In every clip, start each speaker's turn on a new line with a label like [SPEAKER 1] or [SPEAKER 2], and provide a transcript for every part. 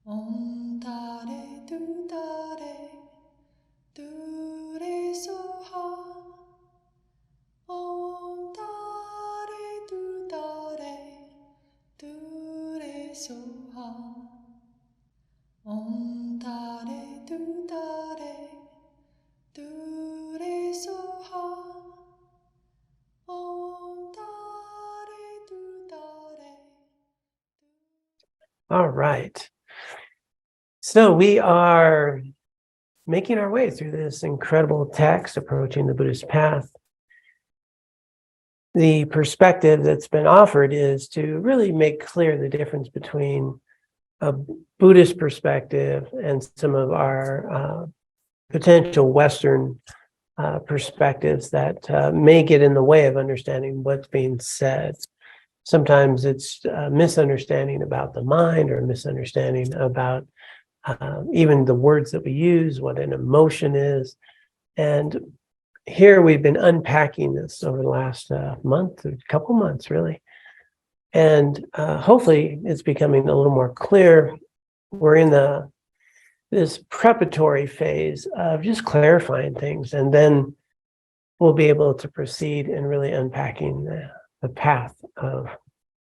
[SPEAKER 1] Om Tare Tu Tare Tu Re Soha. Om Tare Tu Tare Tu Re Soha. Om Tare Tu Tare Tu Re Soha. Om Tare Tu Tare.
[SPEAKER 2] All right. So we are making our way through this incredible text, Approaching the Buddhist Path. The perspective that's been offered is to really make clear the difference between a Buddhist perspective and some of our potential Western perspectives that may get in the way of understanding what's being said. Sometimes it's a misunderstanding about the mind or a misunderstanding about even the words that we use, what an emotion is. And here we've been unpacking this over the last month, a couple months really. And hopefully it's becoming a little more clear. We're in this preparatory phase of just clarifying things, and then we'll be able to proceed in really unpacking the path of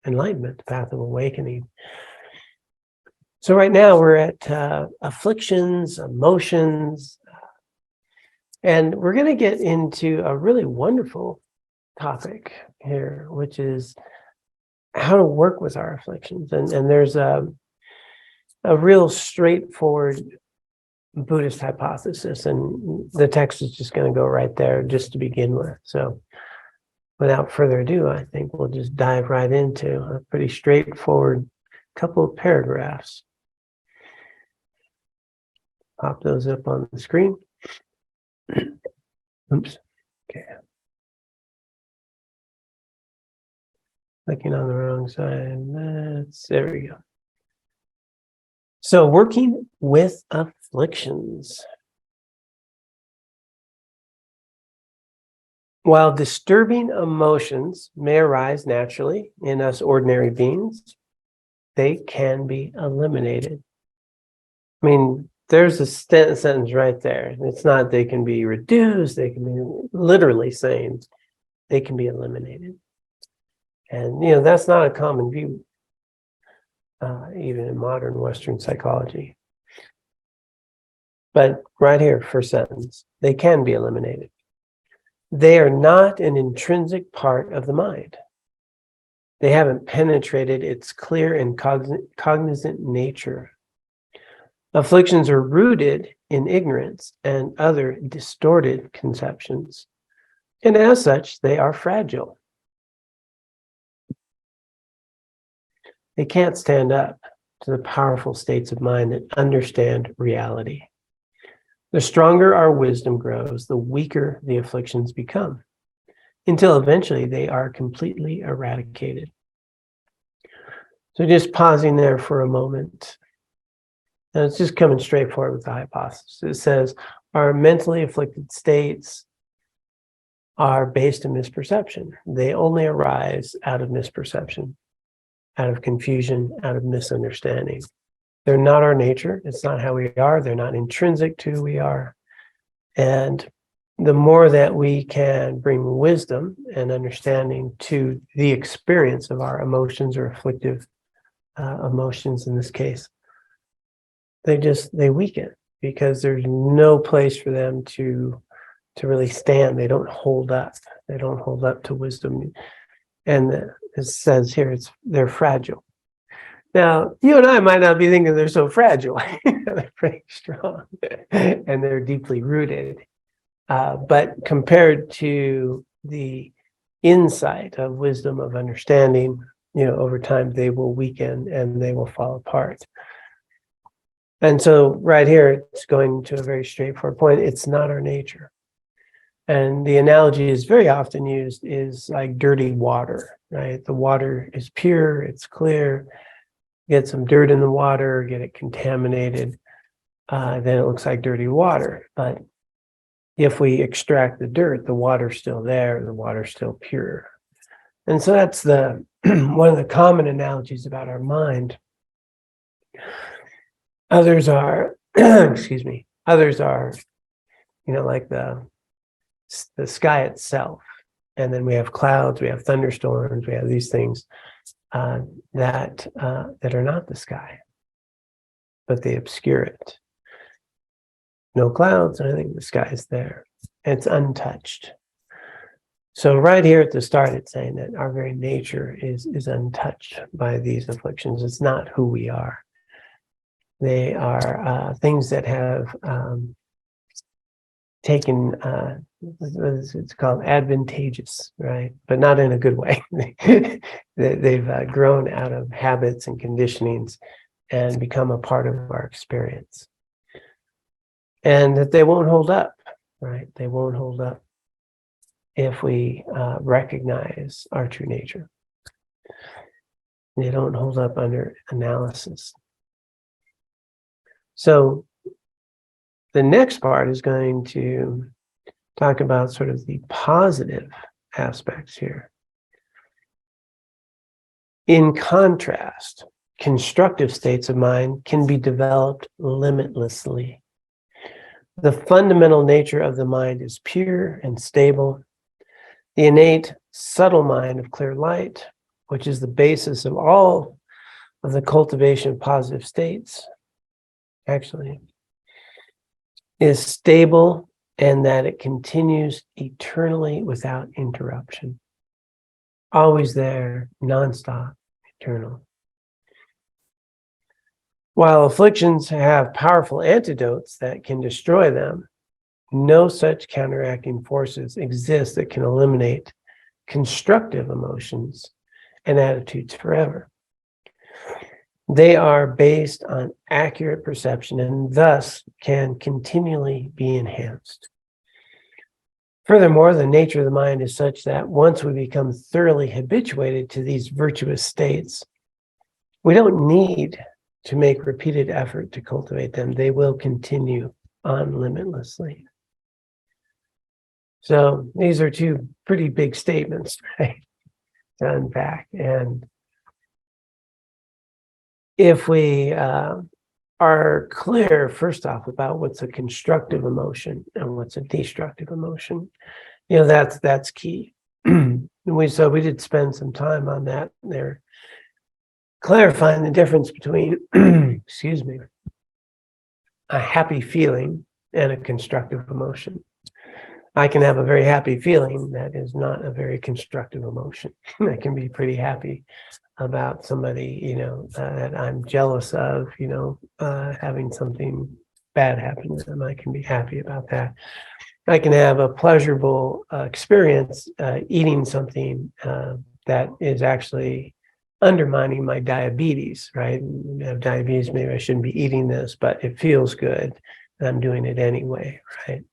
[SPEAKER 2] enlightenment, the path of awakening. So right now we're at afflictions, emotions, and we're going to get into a really wonderful topic here, which is how to work with our afflictions. And there's a real straightforward Buddhist hypothesis, and the text is just going to go right there just to begin with. So without further ado, I think we'll just dive right into a pretty straightforward couple of paragraphs. Pop those up on the screen. Oops. Okay. Clicking on the wrong side. There we go. So, working with afflictions. While disturbing emotions may arise naturally in us ordinary beings, they can be eliminated. I mean, there's a sentence right there. It's not they can be reduced, they can be literally saying they can be eliminated. And, that's not a common view, even in modern Western psychology. But right here, first sentence, they can be eliminated. They are not an intrinsic part of the mind. They haven't penetrated its clear and cognizant nature. Afflictions are rooted in ignorance and other distorted conceptions, and as such, they are fragile. They can't stand up to the powerful states of mind that understand reality. The stronger our wisdom grows, the weaker the afflictions become, until eventually they are completely eradicated. So just pausing there for a moment. And it's just coming straight forward with the hypothesis. It says, our mentally afflicted states are based in misperception. They only arise out of misperception, out of confusion, out of misunderstanding. They're not our nature. It's not how we are. They're not intrinsic to who we are. And the more that we can bring wisdom and understanding to the experience of our emotions or afflictive emotions in this case, they weaken because there's no place for them to really stand. They don't hold up. They don't hold up to wisdom. And it says here, they're fragile. Now, you and I might not be thinking they're so fragile. They're pretty strong and they're deeply rooted. But compared to the insight of wisdom, of understanding, over time, they will weaken and they will fall apart. And so right here, it's going to a very straightforward point. It's not our nature. And the analogy is very often used is like dirty water, right? The water is pure, it's clear. Get some dirt in the water, get it contaminated, then it looks like dirty water. But if we extract the dirt, the water's still there, the water's still pure. And so that's one of the common analogies about our mind. Others are, excuse me, others are, like the sky itself. And then we have clouds, we have thunderstorms, we have these things that are not the sky, but they obscure it. No clouds, and I think the sky is there. It's untouched. So right here at the start, it's saying that our very nature is untouched by these afflictions. It's not who we are. They are things that have taken, it's called advantageous, right? But not in a good way. They've grown out of habits and conditionings and become a part of our experience. And that they won't hold up, right? They won't hold up if we recognize our true nature. They don't hold up under analysis. So the next part is going to talk about sort of the positive aspects here. In contrast, constructive states of mind can be developed limitlessly. The fundamental nature of the mind is pure and stable. The innate, subtle mind of clear light, which is the basis of all of the cultivation of positive states, actually, is stable, and that it continues eternally without interruption. Always there, nonstop, eternal. While afflictions have powerful antidotes that can destroy them, no such counteracting forces exist that can eliminate constructive emotions and attitudes forever. They are based on accurate perception and thus can continually be enhanced. Furthermore, the nature of the mind is such that once we become thoroughly habituated to these virtuous states, we don't need to make repeated effort to cultivate them. They will continue on limitlessly. So these are two pretty big statements, right, to unpack. And if we are clear, first off, about what's a constructive emotion and what's a destructive emotion, that's key. We did spend some time on that there, clarifying the difference between, excuse me, a happy feeling and a constructive emotion. I can have a very happy feeling that is not a very constructive emotion. I can be pretty happy about somebody, that I'm jealous of, having something bad happen to them. I can be happy about that. I can have a pleasurable experience eating something that is actually undermining my diabetes, right? I have diabetes, maybe I shouldn't be eating this, but it feels good, and I'm doing it anyway, right?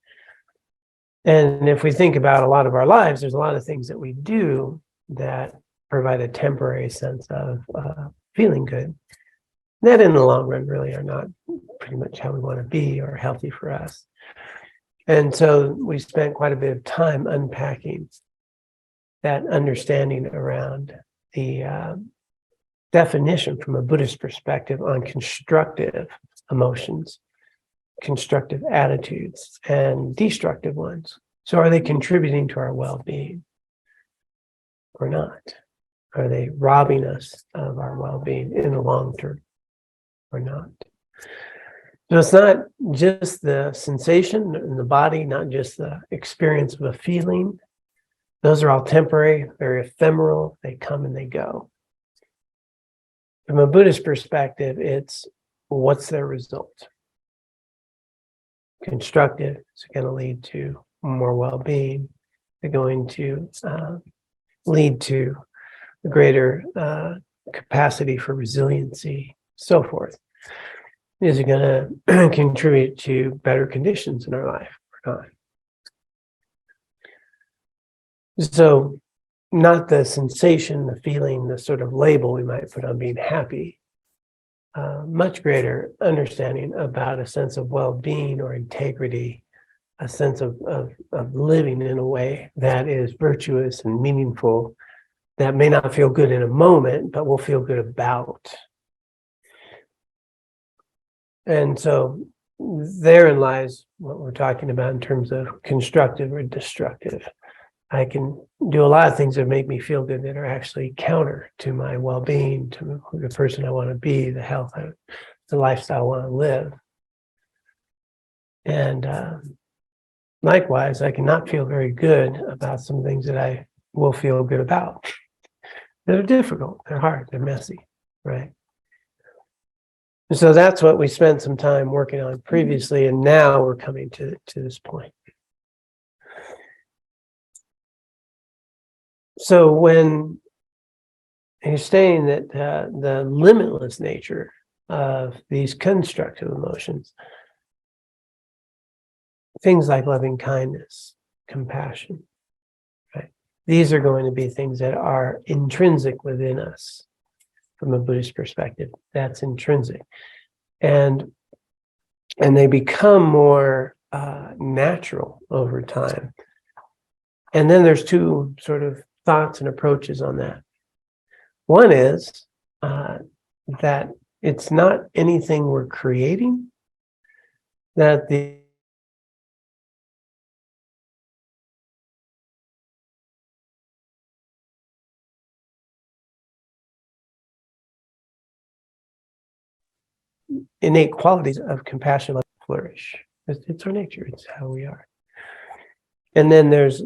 [SPEAKER 2] And if we think about a lot of our lives, there's a lot of things that we do that provide a temporary sense of feeling good. That in the long run really are not pretty much how we want to be or healthy for us. And so we spent quite a bit of time unpacking that understanding around the definition from a Buddhist perspective on constructive emotions, constructive attitudes, and destructive ones. So are they contributing to our well-being or not? Are they robbing us of our well-being in the long term or not? So it's not just the sensation in the body, not just the experience of a feeling. Those are all temporary, very ephemeral. They come and they go. From a Buddhist perspective, it's what's their result? Constructive is going to lead to more well-being. They're going to lead to a greater capacity for resiliency, so forth. Is it going to contribute to better conditions in our life or not? So not the sensation, the feeling, the sort of label we might put on being happy. Much greater understanding about a sense of well-being or integrity, a sense of living in a way that is virtuous and meaningful, that may not feel good in a moment, but will feel good about. And so therein lies what we're talking about in terms of constructive or destructive. I can do a lot of things that make me feel good that are actually counter to my well-being, to the person I want to be, the health, the lifestyle I want to live. And likewise, I cannot feel very good about some things that I will feel good about. They're difficult, they're hard, they're messy, right? And so that's what we spent some time working on previously, and now we're coming to this point. So when he's saying that the limitless nature of these constructive emotions, things like loving kindness, compassion, right? These are going to be things that are intrinsic within us from a Buddhist perspective. That's intrinsic. And they become more natural over time. And then there's two sort of thoughts and approaches on that. One is that it's not anything we're creating, that the innate qualities of compassion flourish. It's our nature, it's how we are. And then there's,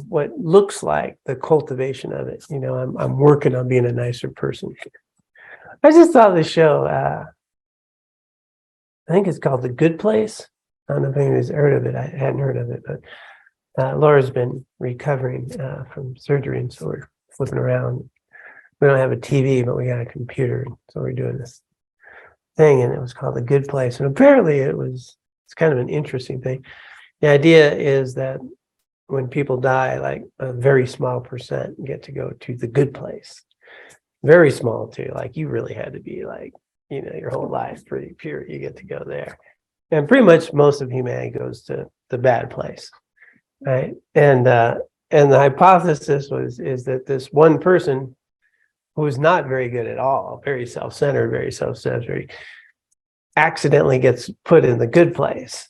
[SPEAKER 2] what looks like the cultivation of it. I'm working on being a nicer person. I just saw this show, I think it's called The Good Place. I don't know if anybody's heard of it. I hadn't heard of it, but Laura's been recovering from surgery, and so we're flipping around. We don't have a TV, but we got a computer, so we're doing this thing, and it was called The Good Place. And apparently it's kind of an interesting thing. The idea is that when people die, like a very small percent get to go to the good place. Very small too. Like you really had to be like, your whole life pretty pure. You get to go there. And pretty much most of humanity goes to the bad place, right? And the hypothesis is that this one person who is not very good at all, very self-centered, very self-centered, accidentally gets put in the good place.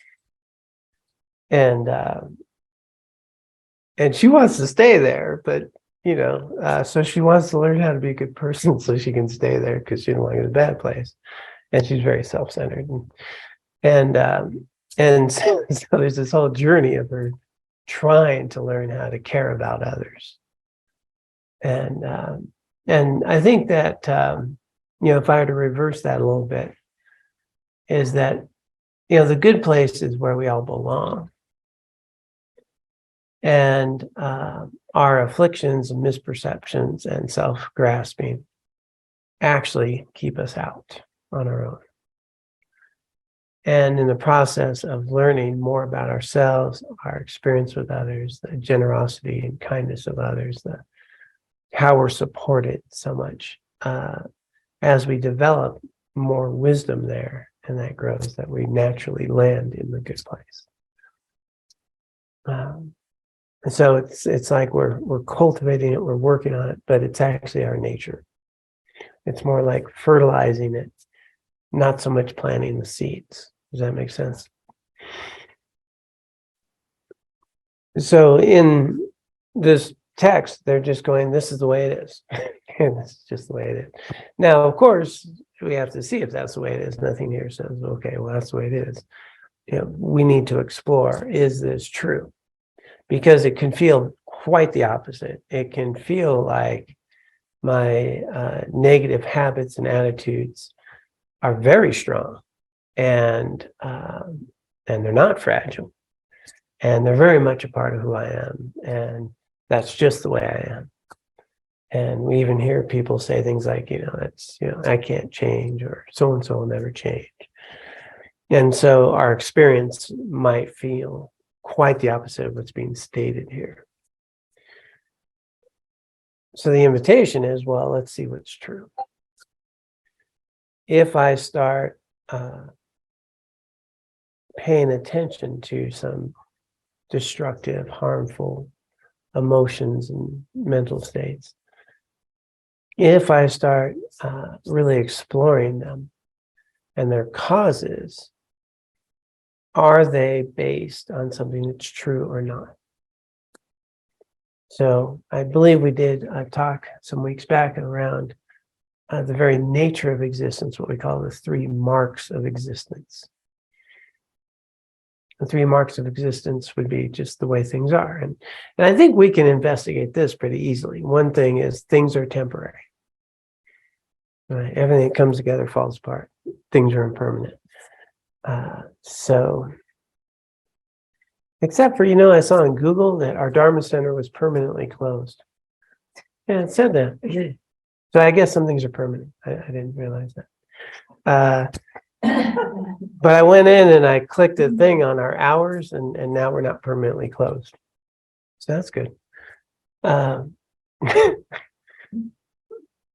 [SPEAKER 2] And she wants to stay there, but so she wants to learn how to be a good person so she can stay there because she don't want to go to the bad place. And she's very self-centered. And so there's this whole journey of her trying to learn how to care about others. And I think that if I were to reverse that a little bit, is that the good place is where we all belong. And our afflictions and misperceptions and self-grasping actually keep us out on our own. And in the process of learning more about ourselves, our experience with others, the generosity and kindness of others, how we're supported so much, as we develop more wisdom there, and that grows, that we naturally land in the good place. And so it's like we're cultivating it, we're working on it, but it's actually our nature. It's more like fertilizing it, not so much planting the seeds. Does that make sense? So in this text, they're just going, this is the way it is. And this is just the way it is. Now, of course, we have to see if that's the way it is. Nothing here says, okay, well, that's the way it is. We need to explore, is this true? Because it can feel quite the opposite. It can feel like my negative habits and attitudes are very strong, and they're not fragile, and they're very much a part of who I am, and that's just the way I am. And we even hear people say things like, I can't change, or so and so will never change. And so our experience might feel quite the opposite of what's being stated here. So the invitation is, well, let's see what's true. If I start paying attention to some destructive, harmful emotions and mental states, if I start really exploring them and their causes, are they based on something that's true or not? So I believe we did a talk some weeks back around the very nature of existence, what we call the 3 marks of existence. The 3 marks of existence would be just the way things are. And I think we can investigate this pretty easily. One thing is things are temporary. Right? Everything that comes together falls apart. Things are impermanent. So, except for, I saw on Google that our Dharma Center was permanently closed. Yeah, it said that. So I guess some things are permanent. I didn't realize that. But I went in and I clicked a thing on our hours, and now we're not permanently closed. So that's good. But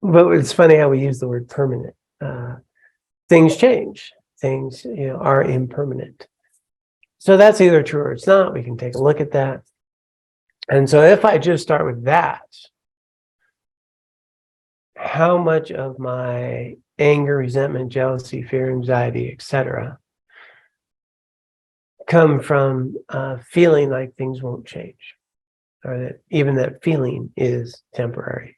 [SPEAKER 2] it's funny how we use the word permanent. Things change. Things, are impermanent. So that's either true or it's not. We can take a look at that. And so if I just start with that, how much of my anger, resentment, jealousy, fear, anxiety, etc., come from feeling like things won't change, or that even that feeling is temporary?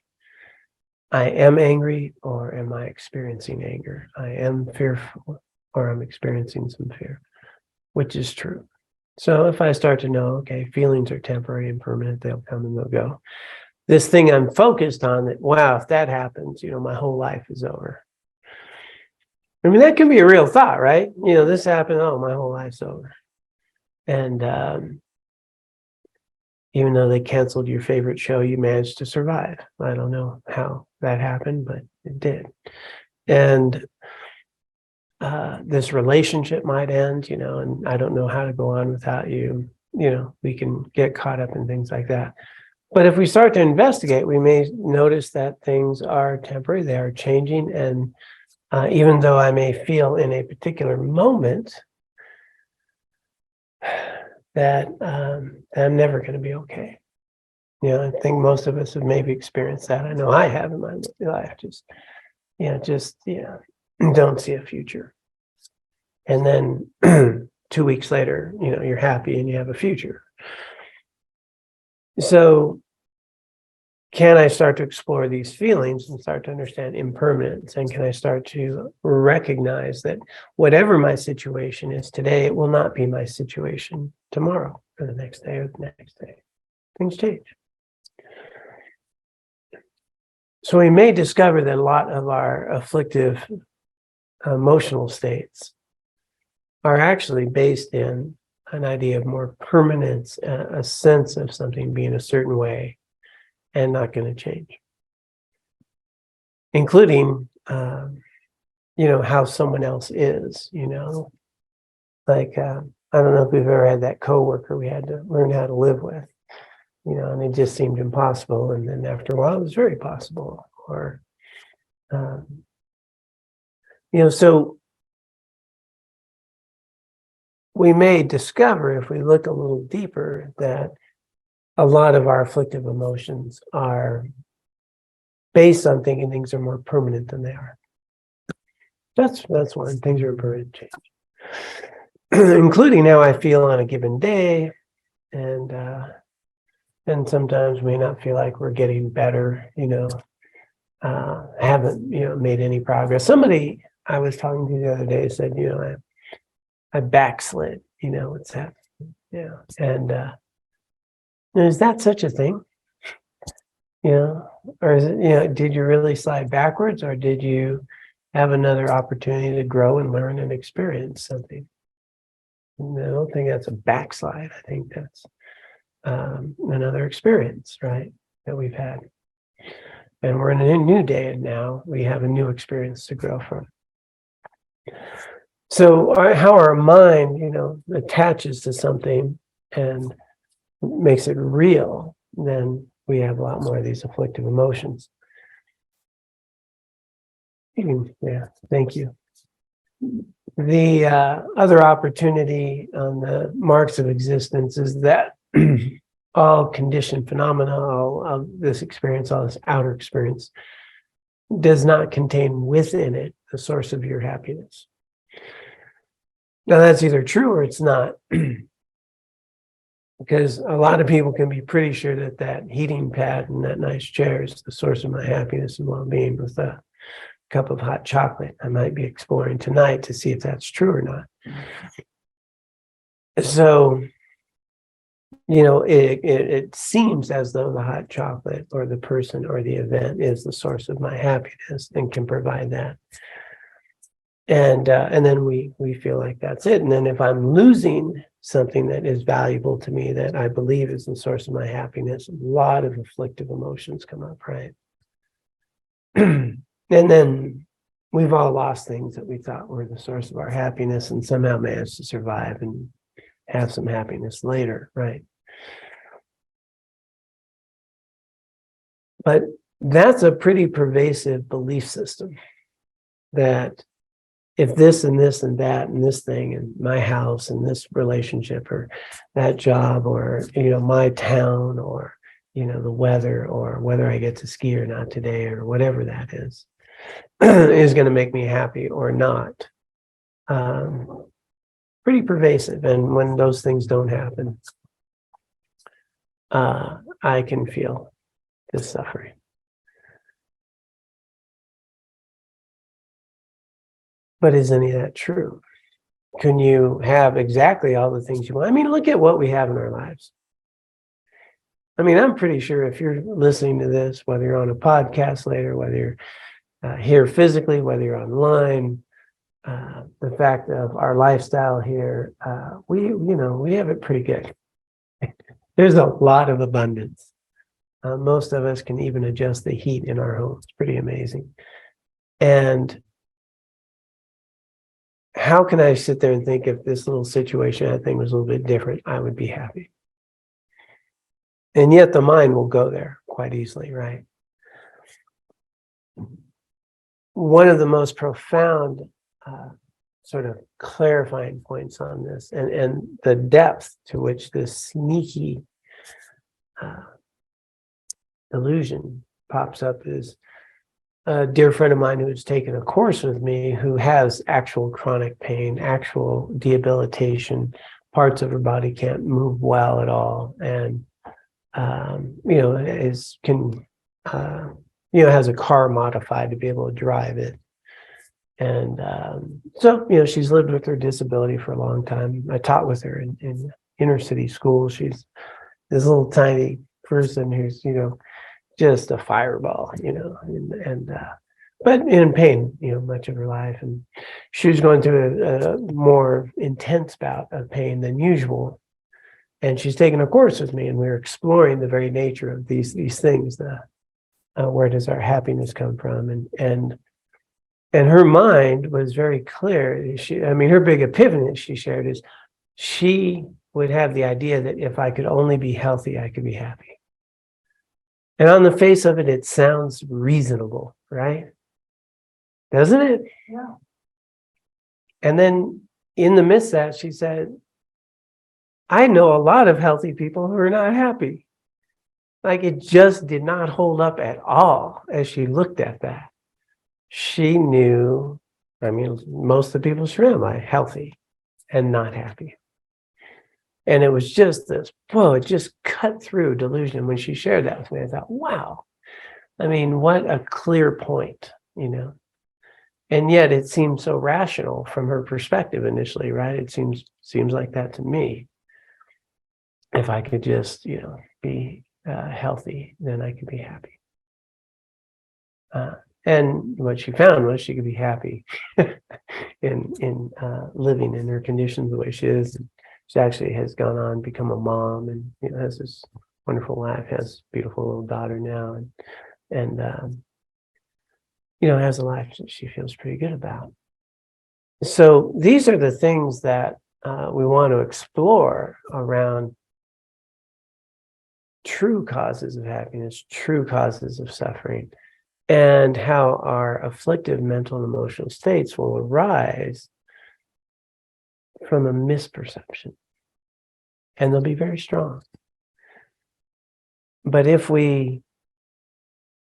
[SPEAKER 2] I am angry, or am I experiencing anger? I am fearful, or I'm experiencing some fear. Which is true? So if I start to know, okay, feelings are temporary and permanent, they'll come and they'll go. This thing I'm focused on, that, wow, if that happens, my whole life is over. I mean, that can be a real thought, right? This happened, oh, my whole life's over. And even though they canceled your favorite show, you managed to survive. I don't know how that happened, but it did. And this relationship might end, and I don't know how to go on without you. We can get caught up in things like that. But if we start to investigate, we may notice that things are temporary, they are changing. And even though I may feel in a particular moment that I'm never going to be okay. I think most of us have maybe experienced that. I know I have in my life. Don't see a future. And then 2 weeks later, you're happy and you have a future. So can I start to explore these feelings and start to understand impermanence? And can I start to recognize that whatever my situation is today, it will not be my situation tomorrow or the next day or the next day. Things change. So we may discover that a lot of our afflictive emotional states are actually based in an idea of more permanence, a sense of something being a certain way and not going to change, including, how someone else is, like, I don't know if we've ever had that coworker we had to learn how to live with, and it just seemed impossible. And then after a while, it was very possible. Or, so we may discover, if we look a little deeper, that a lot of our afflictive emotions are based on thinking things are more permanent than they are. That's one. Things are impermanent change. Including how I feel on a given day, and sometimes may not feel like we're getting better, haven't, made any progress. Somebody I was talking to the other day said, I backslid, what's that? Yeah. And is that such a thing? Or is it, did you really slide backwards, or did you have another opportunity to grow and learn and experience something? And I don't think that's a backslide. I think that's another experience, right, that we've had. And we're in a new day, and now we have a new experience to grow from. So how our mind, attaches to something and makes it real, then we have a lot more of these afflictive emotions. Yeah, thank you. The other opportunity on the marks of existence is that all conditioned phenomena, all of this experience, all this outer experience, does not contain within it the source of your happiness. Now that's either true or it's not. Because a lot of people can be pretty sure that that heating pad and that nice chair is the source of my happiness and well-being with a cup of hot chocolate. I might be exploring tonight to see if that's true or not. So, it seems as though the hot chocolate or the person or the event is the source of my happiness and can provide that. And then we feel like that's it. And then if I'm losing something that is valuable to me that I believe is the source of my happiness, a lot of afflictive emotions come up, right? And then we've all lost things that we thought were the source of our happiness and somehow managed to survive and have some happiness later, right? But that's a pretty pervasive belief system that if this and this and that and this thing and my house and this relationship or that job or, my town or, the weather or whether I get to ski or not today or whatever that is going to make me happy or not. Pretty pervasive. And when those things don't happen, I can feel this suffering. But is any of that true? Can you have exactly all the things you want? I mean, look at what we have in our lives. I mean, I'm pretty sure if you're listening to this, whether you're on a podcast later, whether you're here physically, whether you're online, the fact of our lifestyle here, we have it pretty good. There's a lot of abundance. Most of us can even adjust the heat in our homes. It's pretty amazing. And how can I sit there and think if this little situation, I think was a little bit different, I would be happy? And yet the mind will go there quite easily, right? One of the most profound sort of clarifying points on this and the depth to which this sneaky illusion pops up is a dear friend of mine who's taken a course with me who has actual chronic pain, actual debilitation, parts of her body can't move well at all, and has a car modified to be able to drive it. And so she's lived with her disability for a long time. I taught with her in inner city school. She's this little tiny person who's just a fireball, but in pain, much of her life. And she was going through a more intense bout of pain than usual. And she's taken a course with me, and we're exploring the very nature of these things. Where does our happiness come from? And her mind was very clear. Her big epiphany she shared is she would have the idea that if I could only be healthy, I could be happy. And on the face of it, it sounds reasonable, right? Doesn't it?
[SPEAKER 1] Yeah.
[SPEAKER 2] And then in the midst of that, she said, I know a lot of healthy people who are not happy. Like it just did not hold up at all as she looked at that. She knew, most of the people she ran are healthy and not happy. And it was just this, it just cut through delusion. When she shared that with me, I thought, wow, what a clear point, And yet it seemed so rational from her perspective initially, right? It seems like that to me. If I could just, be healthy, then I could be happy. And what she found was she could be happy in living in her conditions the way she is. She actually has gone on, become a mom, and has this wonderful life, has a beautiful little daughter now, and has a life that she feels pretty good about. So these are the things that we want to explore around true causes of happiness, true causes of suffering, and how our afflictive mental and emotional states will arise from a misperception. And they'll be very strong. But if we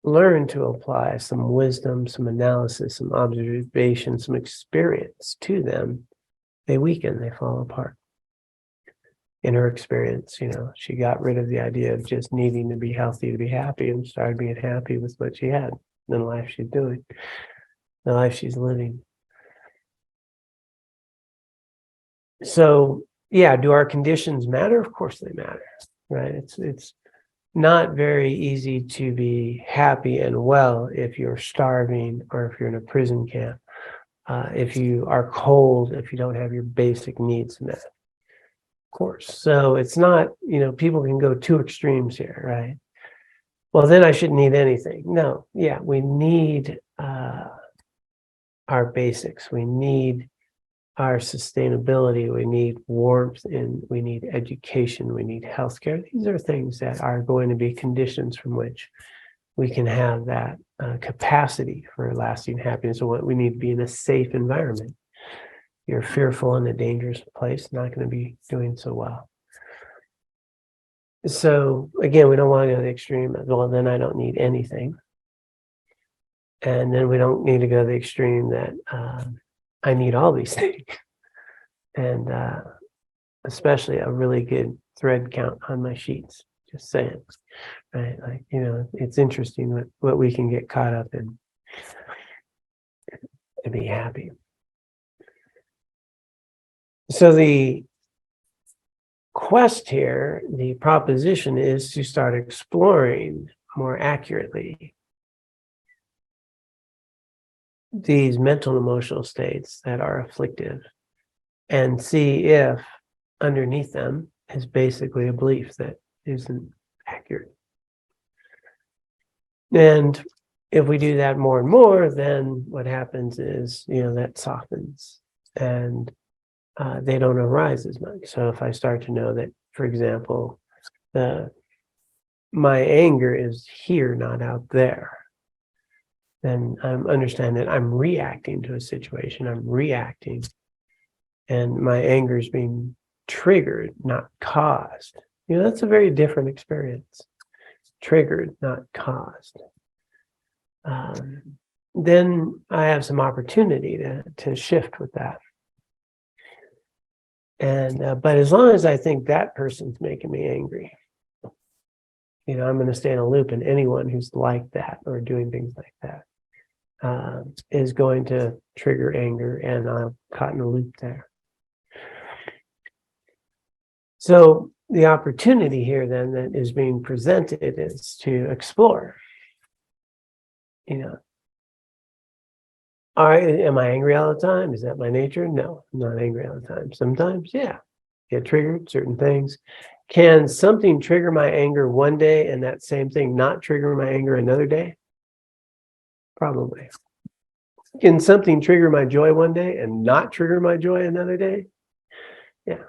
[SPEAKER 2] learn to apply some wisdom, some analysis, some observation, some experience to them, they weaken, they fall apart. In her experience, she got rid of the idea of just needing to be healthy to be happy and started being happy with what she had, the life she's doing, the life she's living. So, yeah, do our conditions matter? Of course they matter, right? It's not very easy to be happy and well if you're starving or if you're in a prison camp, if you are cold, if you don't have your basic needs met. Of course. So it's not, people can go two extremes here, right? Well, then I shouldn't need anything. No, yeah, we need our basics. We need our sustainability. We need warmth, and we need education. We need healthcare. These are things that are going to be conditions from which we can have that capacity for lasting happiness. So what we need to be in a safe environment. You're fearful in a dangerous place, not going to be doing so well. So again, we don't want to go to the extreme. Well, then I don't need anything. And then we don't need to go to the extreme that I need all these things. And especially a really good thread count on my sheets. Just saying, right? Like, it's interesting what we can get caught up in to be happy. So the quest here, the proposition is to start exploring more accurately these mental and emotional states that are afflictive and see if underneath them is basically a belief that isn't accurate. And if we do that more and more, then what happens is, that softens and they don't arise as much. So if I start to know that, for example, my anger is here, not out there, then I'm understanding that I'm reacting to a situation. I'm reacting, and my anger is being triggered, not caused. That's a very different experience. Triggered, not caused. Then I have some opportunity to shift with that. And but as long as I think that person's making me angry, I'm going to stay in a loop, and anyone who's like that or doing things like that is going to trigger anger, and I'm caught in a loop there. So the opportunity here then that is being presented is to explore. All right, am I angry all the time? Is that my nature? No, I'm not angry all the time. Sometimes, yeah, get triggered, certain things. Can something trigger my anger one day and that same thing not trigger my anger another day? Probably. Can something trigger my joy one day and not trigger my joy another day? Yeah.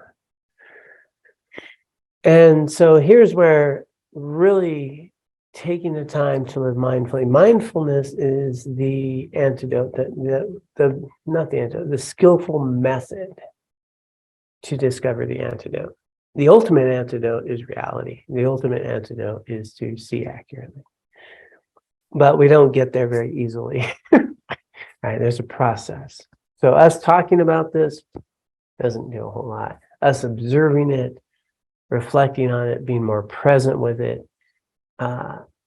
[SPEAKER 2] And so here's where really taking the time to live mindfully. Mindfulness is the antidote, not the antidote, the skillful method to discover the antidote. The ultimate antidote is reality. The ultimate antidote is to see accurately. But we don't get there very easily. Right? There's a process. So us talking about this doesn't do a whole lot. Us observing it, reflecting on it, being more present with it,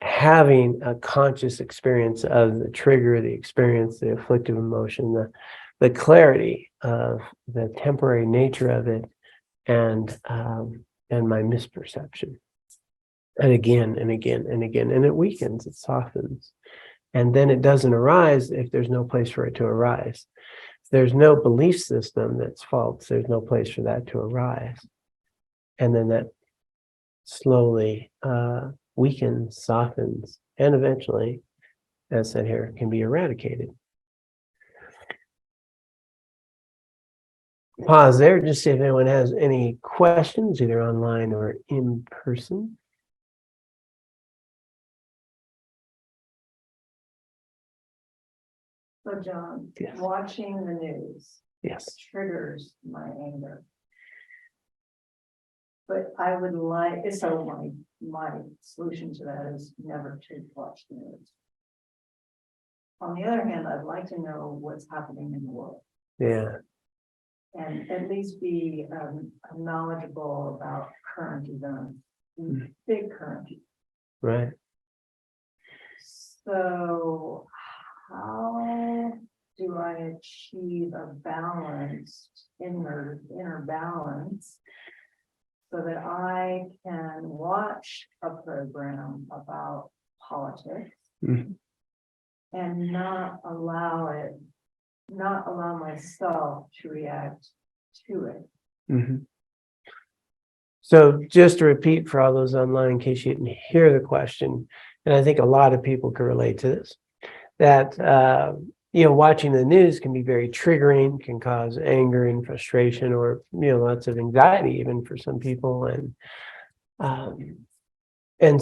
[SPEAKER 2] having a conscious experience of the trigger, the experience, the afflictive emotion, the clarity of the temporary nature of it, and my misperception. And again and again and again, and it weakens, it softens. And then it doesn't arise if there's no place for it to arise. If there's no belief system that's false, there's no place for that to arise. And then that slowly weakens, softens, and eventually, as said here, can be eradicated. Pause there, just see if anyone has any questions, either online or in person.
[SPEAKER 3] So John,
[SPEAKER 2] Yes.
[SPEAKER 3] watching the news
[SPEAKER 2] Yes.
[SPEAKER 3] triggers my anger. But I would like, so my solution to that is never to watch the news. On the other hand, I'd like to know what's happening in the world
[SPEAKER 2] Yeah.
[SPEAKER 3] and at least be knowledgeable about current events, big current.
[SPEAKER 2] Right.
[SPEAKER 3] So how do I achieve a balanced inner balance so that I can watch a program about politics
[SPEAKER 2] Mhm.
[SPEAKER 3] and not allow myself to react to it?
[SPEAKER 2] Mhm. So just to repeat for all those online, in case you didn't hear the question, and I think a lot of people can relate to this, that watching the news can be very triggering, can cause anger and frustration, or lots of anxiety even for some people, and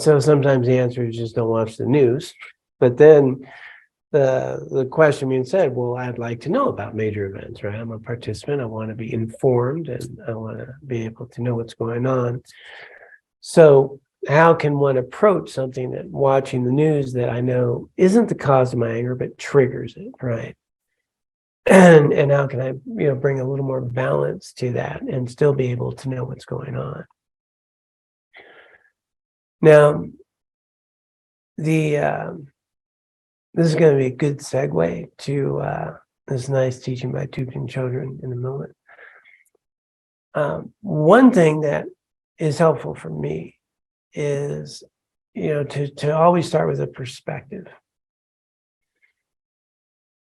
[SPEAKER 2] so sometimes the answer is just don't watch the news. But then the question being said, well, I'd like to know about major events, right? I'm a participant. I want to be informed and I want to be able to know what's going on. So how can one approach something that watching the news that I know isn't the cause of my anger, but triggers it, right? And how can I, bring a little more balance to that and still be able to know what's going on? Now, this is going to be a good segue to this nice teaching by Thubten Chodron in a moment. One thing that is helpful for me is, to always start with a perspective.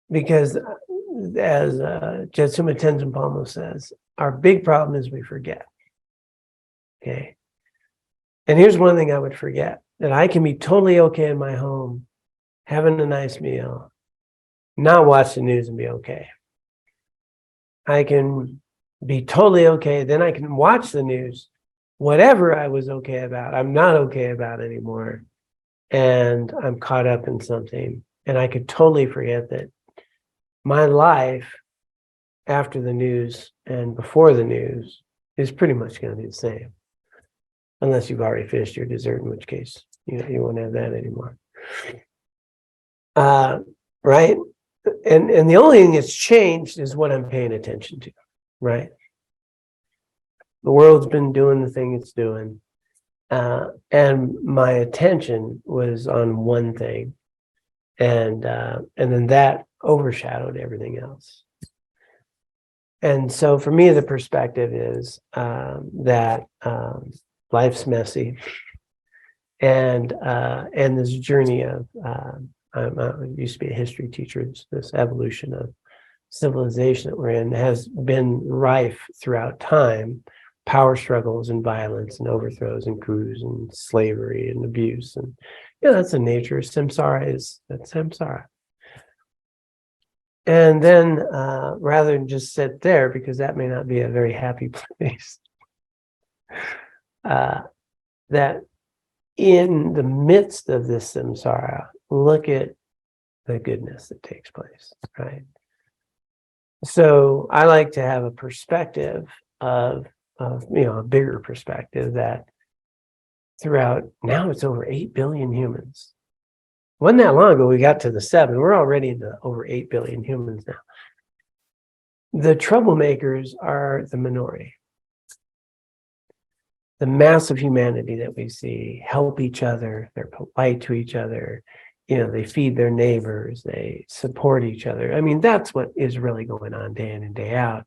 [SPEAKER 2] Because as Jetsuma Tenzin Palmo says, our big problem is we forget. Okay. And here's one thing I would forget, that I can be totally okay in my home, having a nice meal, not watch the news and be okay. I can be totally okay. Then I can watch the news. Whatever I was okay about, I'm not okay about anymore. And I'm caught up in something. And I could totally forget that my life after the news and before the news is pretty much going to be the same. Unless you've already finished your dessert, in which case, you won't have that anymore. Right? And the only thing that's changed is what I'm paying attention to, right? The world's been doing the thing it's doing. And my attention was on one thing. And then that overshadowed everything else. And so for me, the perspective is that life's messy. And this journey of, I used to be a history teacher, this evolution of civilization that we're in has been rife throughout time. Power struggles and violence and overthrows and coups and slavery and abuse. And that's the nature of samsara, that's samsara. And then rather than just sit there, because that may not be a very happy place, that in the midst of this samsara, look at the goodness that takes place, right? So I like to have a perspective of a bigger perspective that throughout, now it's over 8 billion humans. Wasn't that long ago we got to the 7. We're already into over 8 billion humans now. The troublemakers are the minority. The mass of humanity that we see help each other, they're polite to each other, they feed their neighbors, they support each other. I mean, that's what is really going on day in and day out.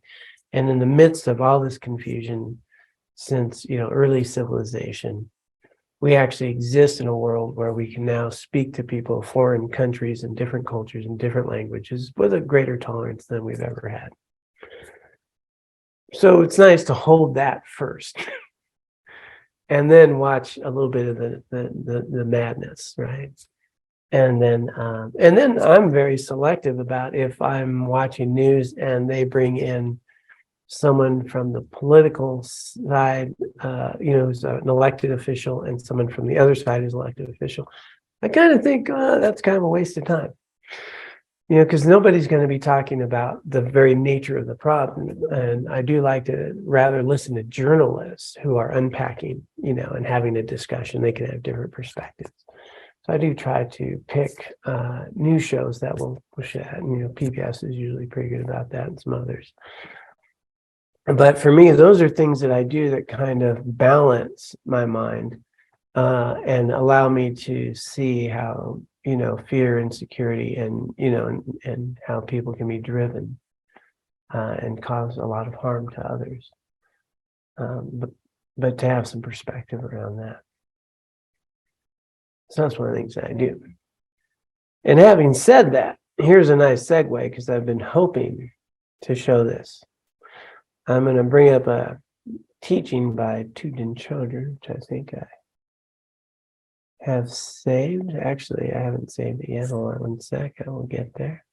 [SPEAKER 2] And in the midst of all this confusion since, early civilization, we actually exist in a world where we can now speak to people of foreign countries and different cultures and different languages with a greater tolerance than we've ever had. So it's nice to hold that first. And then watch a little bit of the madness, right? And then I'm very selective about if I'm watching news and they bring in someone from the political side, who's an elected official, and someone from the other side who's an elected official. I kind of think that's kind of a waste of time. because nobody's going to be talking about the very nature of the problem. And I do like to rather listen to journalists who are unpacking, and having a discussion. They can have different perspectives. So I do try to pick news shows that will push that. PBS is usually pretty good about that, and some others. But for me, those are things that I do that kind of balance my mind and allow me to see how, fear, insecurity, and, and how people can be driven and cause a lot of harm to others. But to have some perspective around that. So that's one of the things that I do. And having said that, here's a nice segue, because I've been hoping to show this. I'm going to bring up a teaching by Thubten Chodron, which I think I have saved. Actually, I haven't saved it yet. Hold on one sec. I will get there.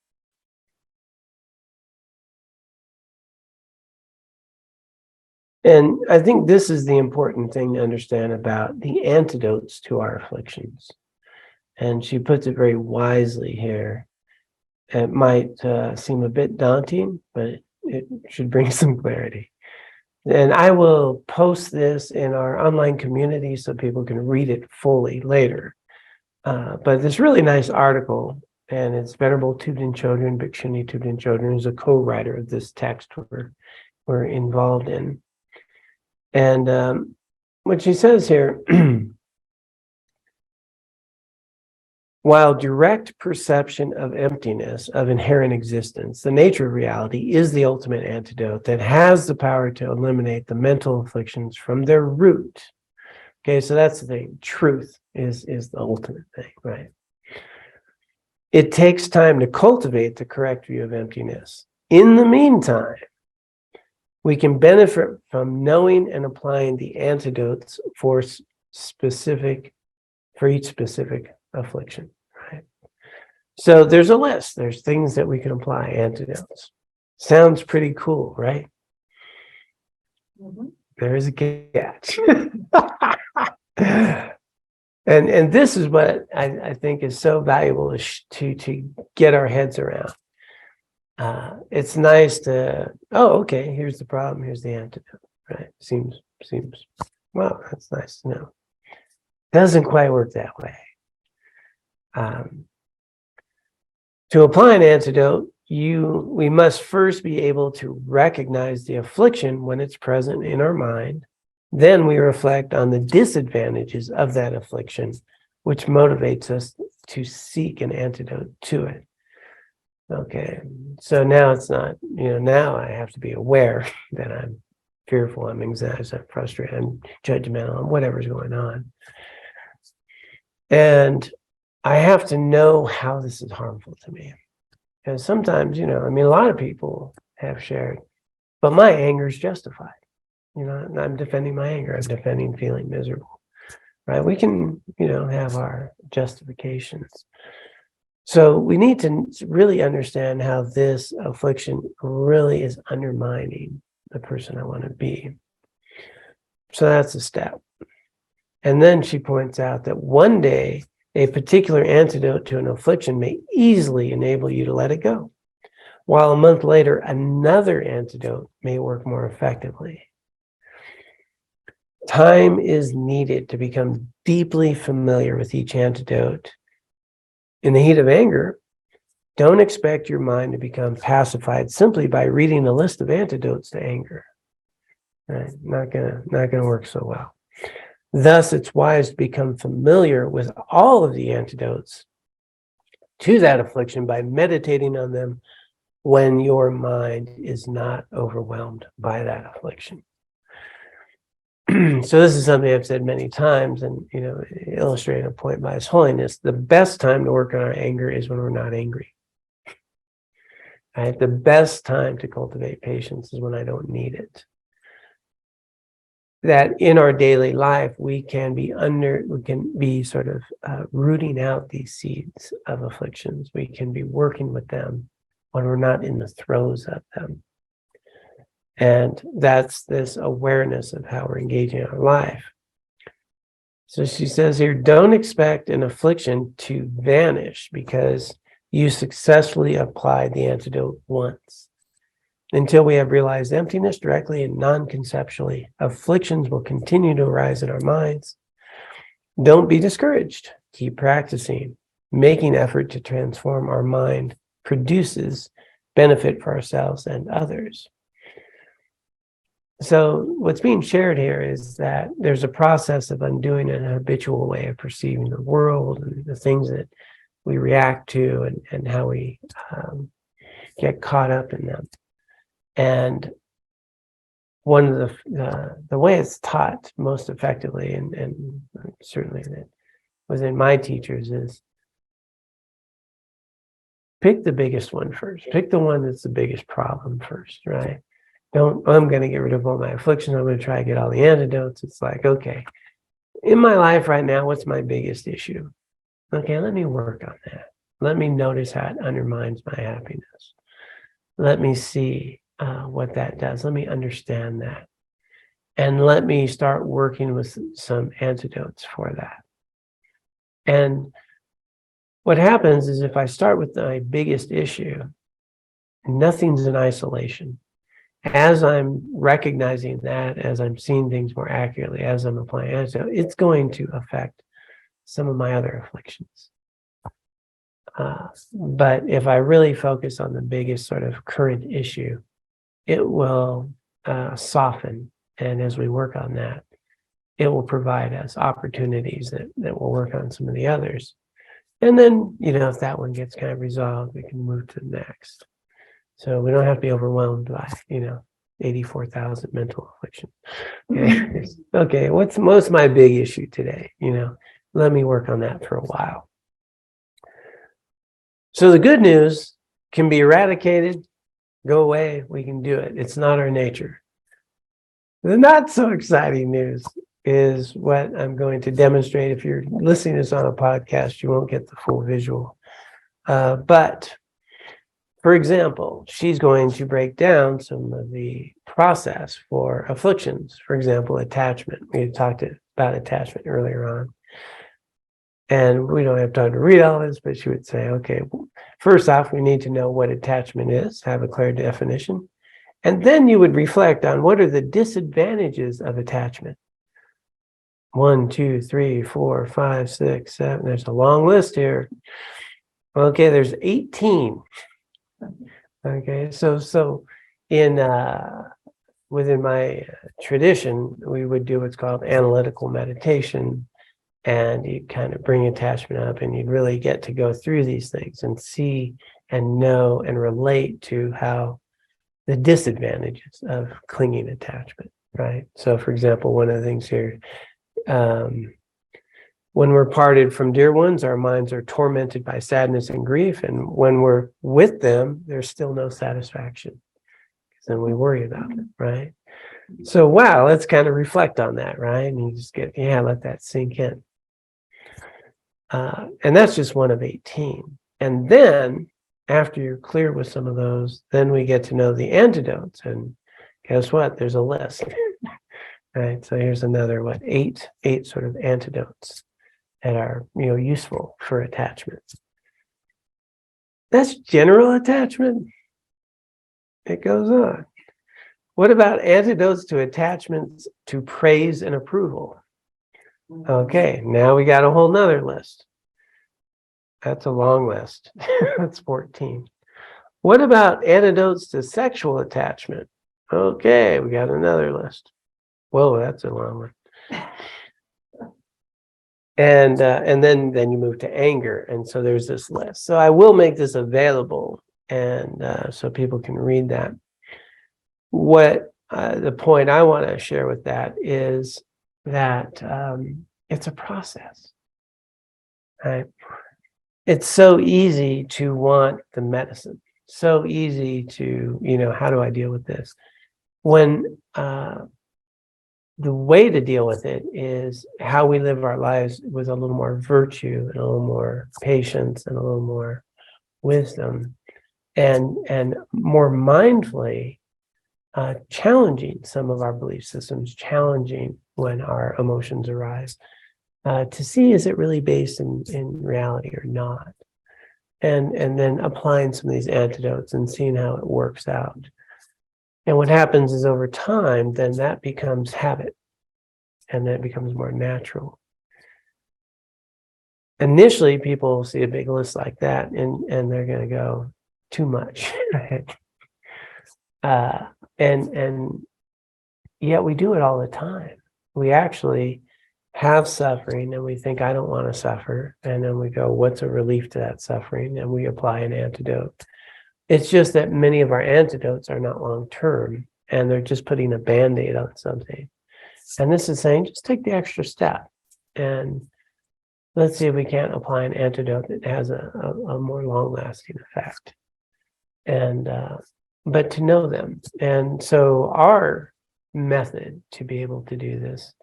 [SPEAKER 2] And I think this is the important thing to understand about the antidotes to our afflictions. And she puts it very wisely here. It might seem a bit daunting, but it should bring some clarity. And I will post this in our online community so people can read it fully later. But this really nice article, and it's Venerable Thubten Chodron, Bhikshuni Thubten Chodron, is a co-writer of this text we're involved in. And what she says here, while direct perception of emptiness, of inherent existence, the nature of reality, is the ultimate antidote that has the power to eliminate the mental afflictions from their root. Okay, so that's the thing. Truth is the ultimate thing, right? It takes time to cultivate the correct view of emptiness. In the meantime, we can benefit from knowing and applying the antidotes for each specific affliction, right? So there's a list. There's things that we can apply, antidotes. Sounds pretty cool, right? Mm-hmm. There is a catch. And this is what I think is so valuable to get our heads around. It's nice to, okay, here's the problem, here's the antidote, right? Seems, well, that's nice to know. Doesn't quite work that way. To apply an antidote, we must first be able to recognize the affliction when it's present in our mind. Then we reflect on the disadvantages of that affliction, which motivates us to seek an antidote to it. Okay, so now it's not, now I have to be aware that I'm fearful, I'm anxious, I'm frustrated, I'm judgmental, I'm whatever's going on. And I have to know how this is harmful to me. Because sometimes, a lot of people have shared, but my anger is justified. I'm defending my anger, I'm defending feeling miserable, right? We can, have our justifications. So we need to really understand how this affliction really is undermining the person I want to be. So that's a step. And then she points out that one day, a particular antidote to an affliction may easily enable you to let it go, while a month later, another antidote may work more effectively. Time is needed to become deeply familiar with each antidote. In the heat of anger, don't expect your mind to become pacified simply by reading a list of antidotes to anger. Right? Not gonna work so well. Thus, it's wise to become familiar with all of the antidotes to that affliction by meditating on them when your mind is not overwhelmed by that affliction. So this is something I've said many times, and illustrating a point by His Holiness. The best time to work on our anger is when we're not angry. Right? The best time to cultivate patience is when I don't need it. That in our daily life we can be sort of rooting out these seeds of afflictions. We can be working with them when we're not in the throes of them. And that's this awareness of how we're engaging our life. So she says here, don't expect an affliction to vanish because You successfully applied the antidote once. Until we have realized emptiness directly and non-conceptually, afflictions will continue to arise in our minds. Don't be discouraged. Keep practicing. Making effort to transform our mind produces benefit for ourselves and others. So what's being shared here is that there's a process of undoing an habitual way of perceiving the world and the things that we react to and how we get caught up in them. And one of the way it's taught most effectively, and certainly that within my teachers, is pick the biggest one first. Pick the one that's the biggest problem first, right? I'm going to get rid of all my afflictions. I'm going to try to get all the antidotes. It's like, okay, in my life right now, what's my biggest issue? Okay, let me work on that. Let me notice how it undermines my happiness. Let me see what that does. Let me understand that. And let me start working with some antidotes for that. And what happens is if I start with my biggest issue, nothing's in isolation. As I'm recognizing that, as I'm seeing things more accurately, as I'm applying antidote, it's going to affect some of my other afflictions. But if I really focus on the biggest sort of current issue, it will soften. And as we work on that, it will provide us opportunities that will work on some of the others. And then, if that one gets kind of resolved, we can move to the next. So we don't have to be overwhelmed by, 84,000 mental afflictions. Okay, okay, what's my big issue today? Let me work on that for a while. So the good news can be eradicated, go away, we can do it. It's not our nature. The not so exciting news is what I'm going to demonstrate. If you're listening to this on a podcast, you won't get the full visual. But for example, she's going to break down some of the process for afflictions. For example, attachment. We talked about attachment earlier on. And we don't have time to read all this, but she would say, okay, first off, we need to know what attachment is, have a clear definition. And then you would reflect on what are the disadvantages of attachment. 1, 2, 3, 4, 5, 6, 7. There's a long list here. Okay, there's 18. Okay, so in within my tradition, we would do what's called analytical meditation, and you kind of bring attachment up, and you'd really get to go through these things and see and know and relate to how the disadvantages of clinging attachment, right? So, for example, one of the things here. When we're parted from dear ones, our minds are tormented by sadness and grief. And when we're with them, there's still no satisfaction. Then we worry about it, right? So, wow, let's kind of reflect on that, right? And you just let that sink in. And that's just one of 18. And then, after you're clear with some of those, then we get to know the antidotes. And guess what? There's a list. Right, so here's another eight sort of antidotes that are useful for attachment. That's general attachment. It goes on. What about antidotes to attachments to praise and approval? Okay, now we got a whole nother list. That's a long list. That's 14. What about antidotes to sexual attachment? Okay, we got another list. Whoa, that's a long one. And then you move to anger, and so there's this list. So I will make this available, and so people can read that. What the point I want to share with that is that it's a process, right? It's so easy to want the medicine. So easy to how do I deal with this? When the way to deal with it is how we live our lives with a little more virtue and a little more patience and a little more wisdom, and more mindfully challenging some of our belief systems, challenging when our emotions arise, to see is it really based in reality or not. and then applying some of these antidotes and seeing how it works out. And what happens is over time, then that becomes habit, and then it becomes more natural. Initially, people will see a big list like that, and they're going to go, too much. Right? And yet we do it all the time. We actually have suffering and we think, I don't want to suffer. And then we go, what's a relief to that suffering? And we apply an antidote. It's just that many of our antidotes are not long-term, and they're just putting a Band-Aid on something. And this is saying, just take the extra step and let's see if we can't apply an antidote that has a more long-lasting effect. And but to know them. And so our method to be able to do this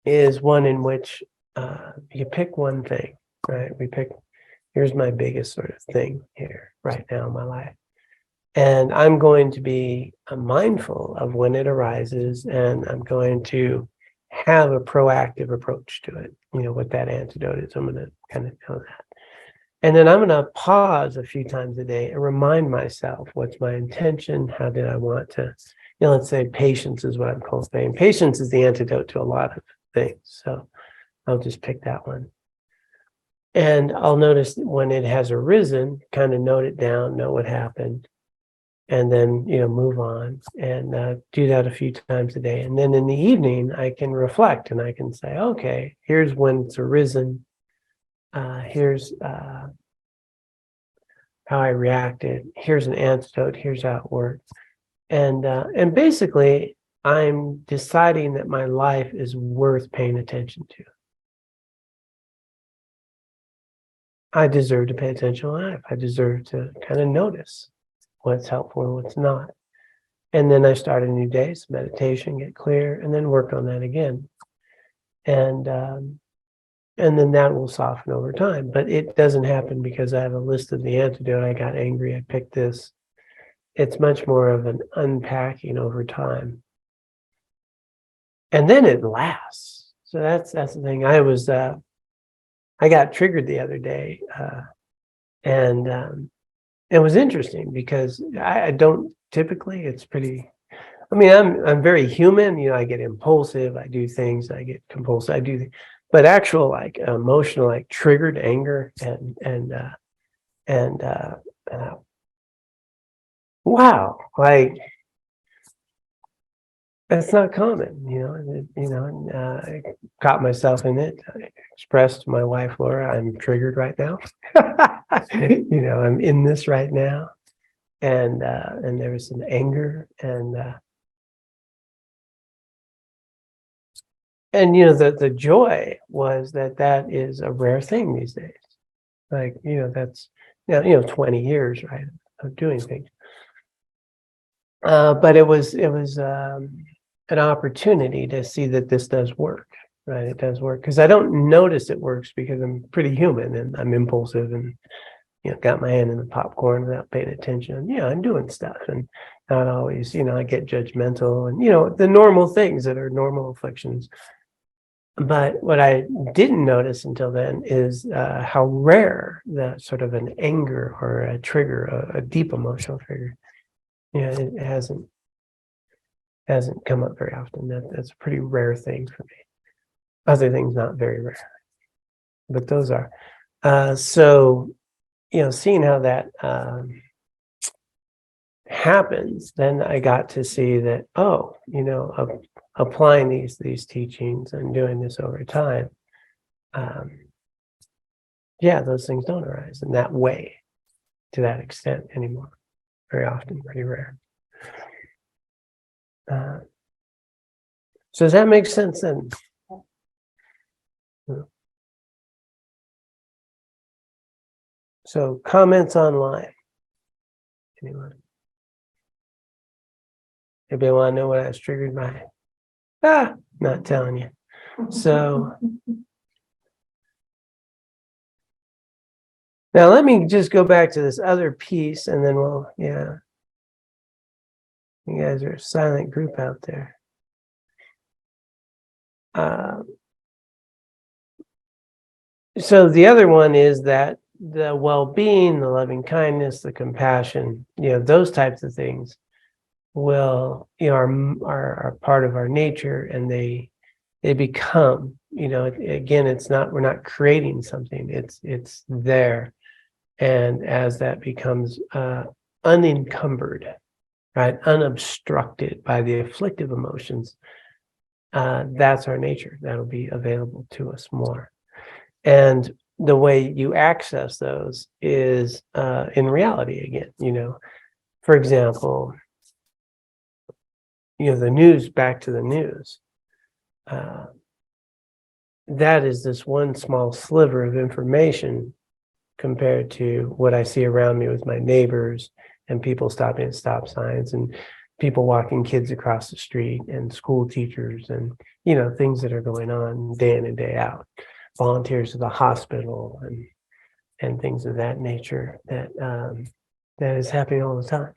[SPEAKER 2] is one in which you pick one thing, right? We pick, here's my biggest sort of thing here right now in my life. And I'm going to be mindful of when it arises, and I'm going to have a proactive approach to it. You know, what that antidote is, I'm going to kind of know that. And then I'm going to pause a few times a day and remind myself, what's my intention? How did I want to, you know, let's say patience is what I'm cultivating. Patience is the antidote to a lot of things. So I'll just pick that one. And I'll notice when it has arisen, kind of note it down, know what happened, and then, you know, move on and do that a few times a day. And then in the evening, I can reflect and I can say, okay, here's when it's arisen. Here's how I reacted. Here's an antidote. Here's how it works. And basically, I'm deciding that my life is worth paying attention to. I deserve to pay attention to life. I deserve to kind of notice what's helpful and what's not. And then I start a new day, some meditation, get clear, and then work on that again. And then that will soften over time. But it doesn't happen because I have a list of the antidote. I got angry, I picked this. It's much more of an unpacking over time. And then it lasts. So that's the thing. I got triggered the other day. And it was interesting because I don't typically, it's pretty, I mean, I'm very human. You know, I get impulsive, I do things, I get compulsive, I do things. But actual like emotional, like triggered anger and wow, like that's not common, you know. I caught myself in it. I expressed to my wife Laura, I'm triggered right now. You know, I'm in this right now, and there was some anger and you know, the joy was that is a rare thing these days. Like, you know, that's, you know, 20 years, right, of doing things. But it was an opportunity to see that this does work, right? It does work because I don't notice it works because I'm pretty human and I'm impulsive and, you know, got my hand in the popcorn without paying attention. Yeah, I'm doing stuff and not always, you know, I get judgmental and, you know, the normal things that are normal afflictions. But what I didn't notice until then is how rare that sort of an anger or a trigger, a deep emotional trigger, you know, it hasn't come up very often. That's a pretty rare thing for me. Other things not very rare, but those are. So, you know, seeing how that happens, then I got to see that, oh, you know, applying these teachings and doing this over time, yeah, those things don't arise in that way, to that extent anymore. Very often, pretty rare. So does that make sense then? So comments online. Anyone? Anybody want to know what I was triggered by? Not telling you. So now let me just go back to this other piece and then we'll, yeah. You guys are a silent group out there. So the other one is that the well-being, the loving kindness, the compassion, those types of things will, are part of our nature, and they become, again, we're not creating something, it's there. And as that becomes unencumbered, right, unobstructed by the afflictive emotions, that's our nature. That'll be available to us more. And the way you access those is in reality again. For example, the news, back to the news. That is this one small sliver of information compared to what I see around me with my neighbors and people stopping at stop signs and people walking kids across the street and school teachers and, things that are going on day in and day out. Volunteers at the hospital and things of that nature that is happening all the time.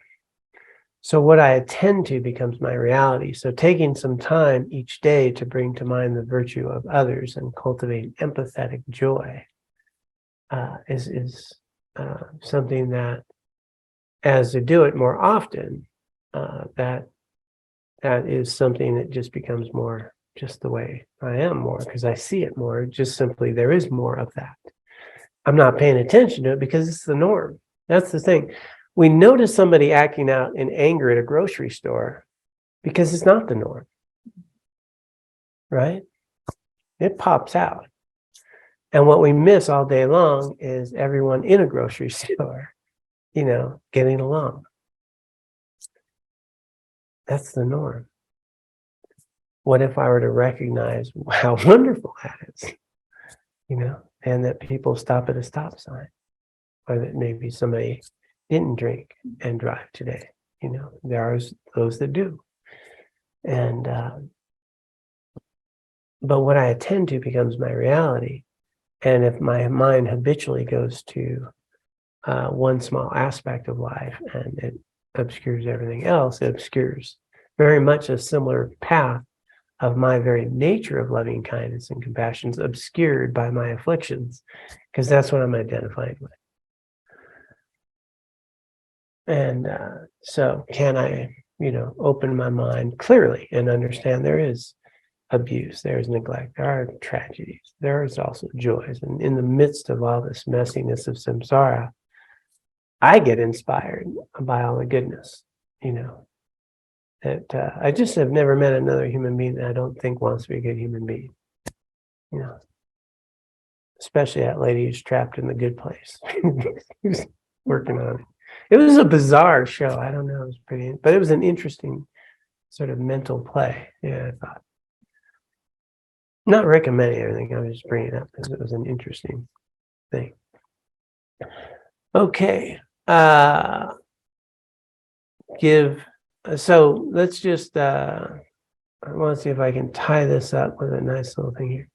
[SPEAKER 2] So what I attend to becomes my reality. So taking some time each day to bring to mind the virtue of others and cultivate empathetic joy is something that, as I do it more often, that is something that just becomes more just the way I am more, because I see it more. Just simply, there is more of that. I'm not paying attention to it because it's the norm. That's the thing. We notice somebody acting out in anger at a grocery store because it's not the norm, right? It pops out. And what we miss all day long is everyone in a grocery store, getting along. That's the norm. What if I were to recognize how wonderful that is, and that people stop at a stop sign, or that maybe somebody didn't drink and drive today. There are those that do. And, but what I attend to becomes my reality. And if my mind habitually goes to one small aspect of life and it obscures everything else, it obscures very much a similar path of my very nature of loving kindness and compassion is obscured by my afflictions, because that's what I'm identifying with. And so can I, open my mind clearly and understand there is abuse, there is neglect, there are tragedies, there is also joys. And in the midst of all this messiness of samsara, I get inspired by all the goodness, that I just have never met another human being that I don't think wants to be a good human being, especially that lady who's trapped in the good place. Who's working on it. It was a bizarre show. I don't know. It was pretty, but it was an interesting sort of mental play. Yeah, I thought. Not recommending everything. I was just bringing it up because it was an interesting thing. Okay. So let's just, I want to see if I can tie this up with a nice little thing here.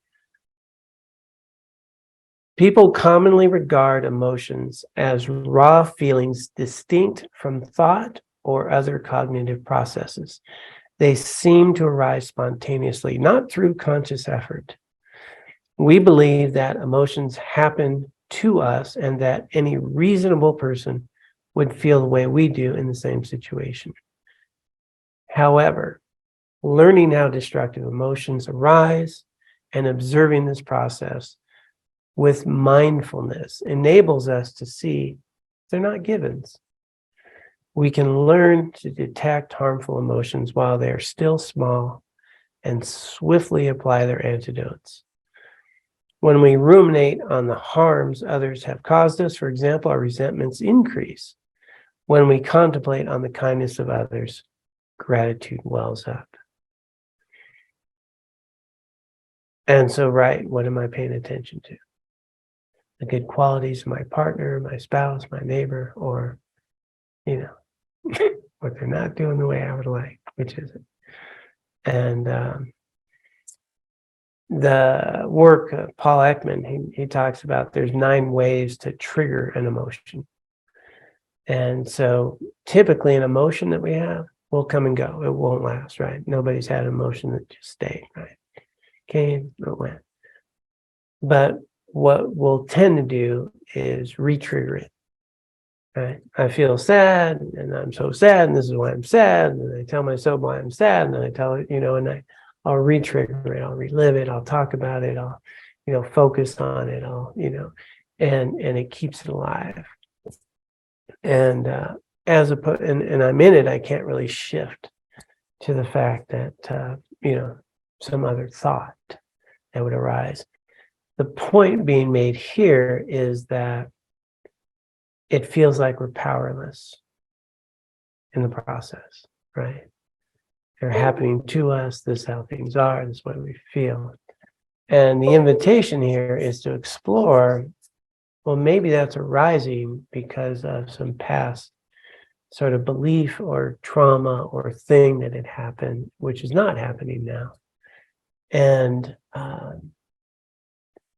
[SPEAKER 2] People commonly regard emotions as raw feelings distinct from thought or other cognitive processes. They seem to arise spontaneously, not through conscious effort. We believe that emotions happen to us and that any reasonable person would feel the way we do in the same situation. However, learning how destructive emotions arise and observing this process with mindfulness enables us to see they're not givens. We can learn to detect harmful emotions while they are still small and swiftly apply their antidotes. When we ruminate on the harms others have caused us, for example, our resentments increase. When we contemplate on the kindness of others, gratitude wells up. And so, right, what am I paying attention to? The good qualities of my partner, my spouse, my neighbor, or, what they're not doing the way I would like, which is it. And the work of Paul Ekman, he talks about there's 9 ways to trigger an emotion. And so typically an emotion that we have will come and go. It won't last, right? Nobody's had an emotion that just stayed, right? Came, it went. But what we'll tend to do is re-trigger it. Right? I feel sad, and I'm so sad, and this is why I'm sad, and I tell myself why I'm sad, and I tell it, and I'll re-trigger it, I'll relive it, I'll talk about it, I'll, focus on it, and it keeps it alive. And and I'm in it, I can't really shift to the fact that some other thought that would arise. The point being made here is that it feels like we're powerless in the process, right? They're happening to us. This is how things are. This is what we feel. And the invitation here is to explore, well, maybe that's arising because of some past sort of belief or trauma or thing that had happened, which is not happening now. And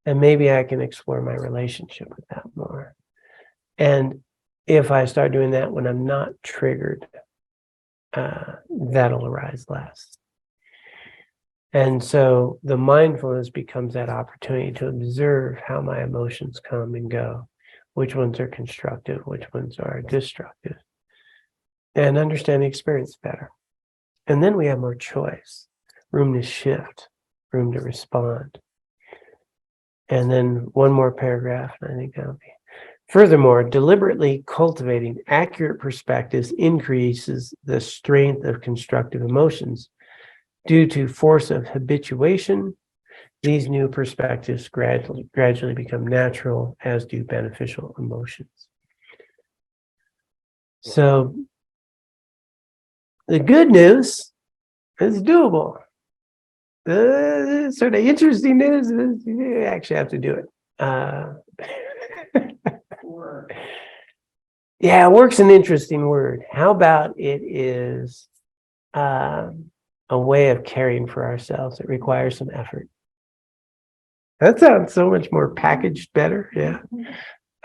[SPEAKER 2] maybe I can explore my relationship with that more. And if I start doing that when I'm not triggered, that'll arise less. And so the mindfulness becomes that opportunity to observe how my emotions come and go, which ones are constructive, which ones are destructive, and understand the experience better. And then we have more choice, room to shift, room to respond. And then one more paragraph, and I think that'll be. Furthermore, deliberately cultivating accurate perspectives increases the strength of constructive emotions. Due to force of habituation, these new perspectives gradually become natural, as do beneficial emotions. So the good news is doable. The sort of interesting news is you actually have to do it. Yeah, work's an interesting word. How about it is a way of caring for ourselves? It requires some effort. That sounds so much more packaged better. Yeah.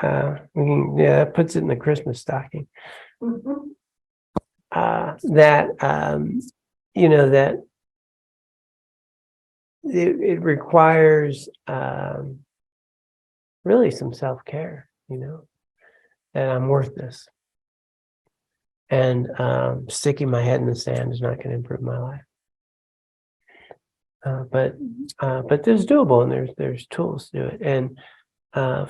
[SPEAKER 2] That puts it in the Christmas stocking. That it requires really some self-care, that I'm worth this. And sticking my head in the sand is not going to improve my life. But there's doable, and there's tools to do it. And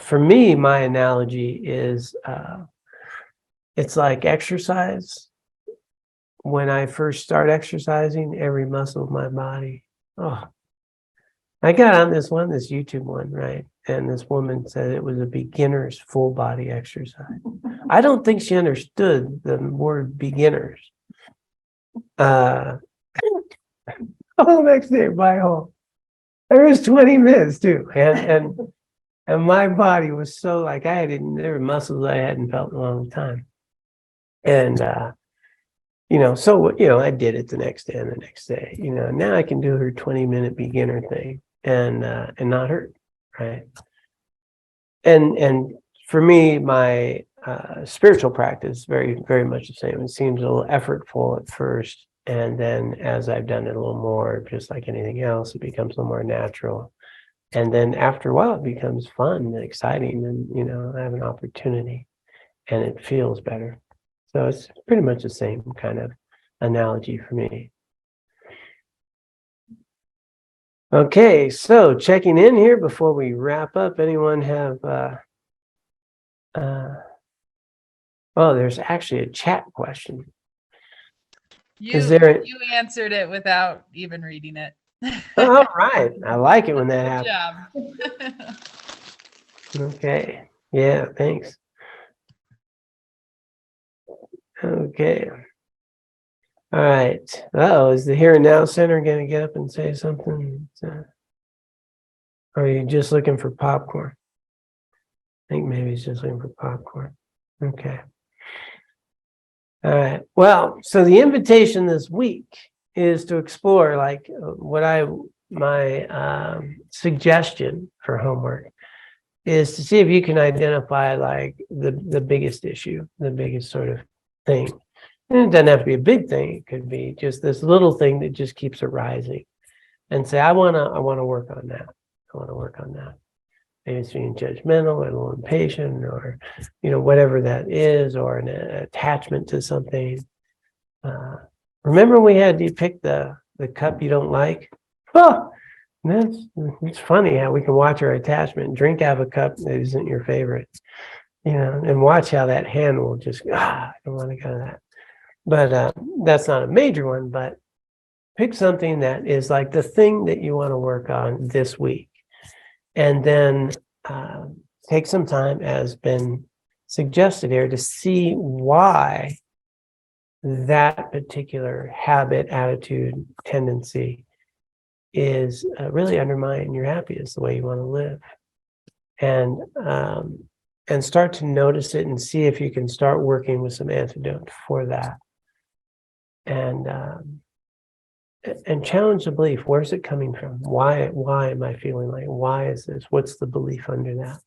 [SPEAKER 2] for me, my analogy is it's like exercise. When I first start exercising, every muscle of my body, I got on this YouTube one, right? And this woman said it was a beginner's full body exercise. I don't think she understood the word beginners. The next day, by home, there was 20 minutes too, and my body was so like there were muscles I hadn't felt in a long time, and I did it the next day and the next day. Now I can do her 20-minute beginner thing and not hurt, right? And for me, my spiritual practice very, very much the same. It seems a little effortful at first. And then as I've done it a little more, just like anything else, it becomes a little more natural. And then after a while, it becomes fun and exciting, and, I have an opportunity and it feels better. So it's pretty much the same kind of analogy for me. Okay, so checking in here before we wrap up, anyone have, there's actually a chat question.
[SPEAKER 4] You answered it without even reading it.
[SPEAKER 2] All right. I like it when that happens.
[SPEAKER 4] Good job.
[SPEAKER 2] Okay. Yeah, thanks. Okay. All right. Is the Here and Now Center going to get up and say something? Or are you just looking for popcorn? I think maybe he's just looking for popcorn. Okay. All right. Well, so the invitation this week is to explore, like, my suggestion for homework is to see if you can identify, like, the biggest issue, the biggest sort of thing. And it doesn't have to be a big thing. It could be just this little thing that just keeps arising, and say, I want to work on that. I want to work on that. Maybe it's being judgmental or a little impatient or, whatever that is, or an attachment to something. Remember we had you pick the cup you don't like? Oh, it's funny how we can watch our attachment, drink out of a cup that isn't your favorite, and watch how that hand will just, I don't want to go to that. But that's not a major one, but pick something that is like the thing that you want to work on this week. And then take some time, as been suggested here, to see why that particular habit, attitude, tendency is really undermining your happiness, the way you want to live. And start to notice it and see if you can start working with some antidote for that. And challenge the belief. Where's it coming from? Why am I feeling like, why is this? What's the belief under that?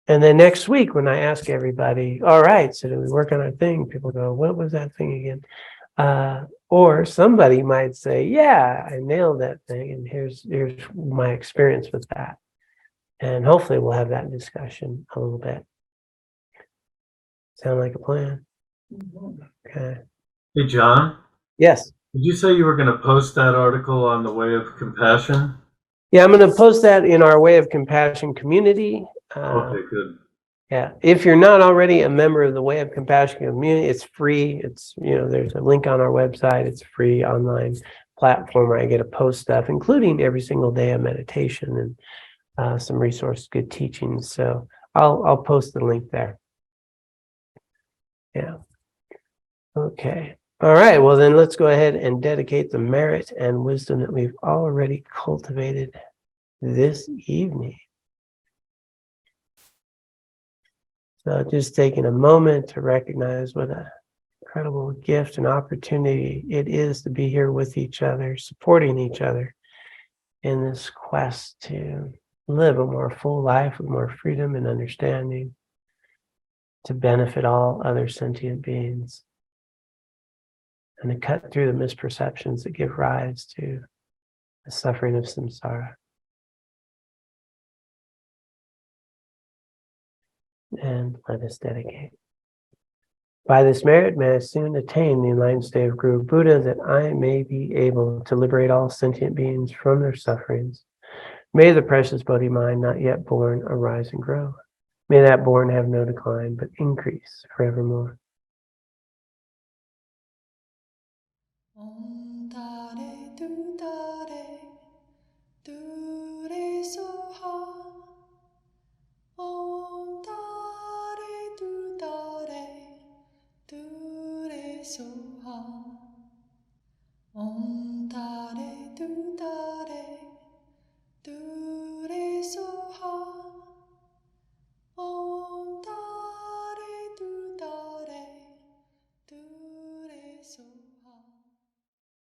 [SPEAKER 2] And then next week, when I ask everybody, all right, so do we work on our thing? People go, what was that thing again? Or somebody might say, yeah, I nailed that thing. And here's my experience with that. And hopefully we'll have that discussion a little bit. Sound like a plan? Okay.
[SPEAKER 5] Hey, John,
[SPEAKER 2] Yes.
[SPEAKER 5] did you say you were going to post that article on the Way of Compassion?
[SPEAKER 2] Yeah, I'm going to post that in our Way of Compassion community.
[SPEAKER 5] Okay, good.
[SPEAKER 2] Yeah, if you're not already a member of the Way of Compassion community, it's free. It's, there's a link on our website. It's a free online platform where I get to post stuff, including every single day of meditation and some resources, good teachings. So I'll post the link there. Yeah. Okay. All right. Well, then let's go ahead and dedicate the merit and wisdom that we've already cultivated this evening. So just taking a moment to recognize what an incredible gift and opportunity it is to be here with each other, supporting each other in this quest to live a more full life with more freedom and understanding, to benefit all other sentient beings, and to cut through the misperceptions that give rise to the suffering of samsara. And let us dedicate. By this merit, may I soon attain the enlightened state of Guru Buddha, that I may be able to liberate all sentient beings from their sufferings. May the precious Bodhi mind not yet born arise and grow. May that born have no decline, but increase forevermore.
[SPEAKER 1] Om Tare Tu Tare Tu Re Soha. Om Tare Tu Tare Tu Re Soha. Om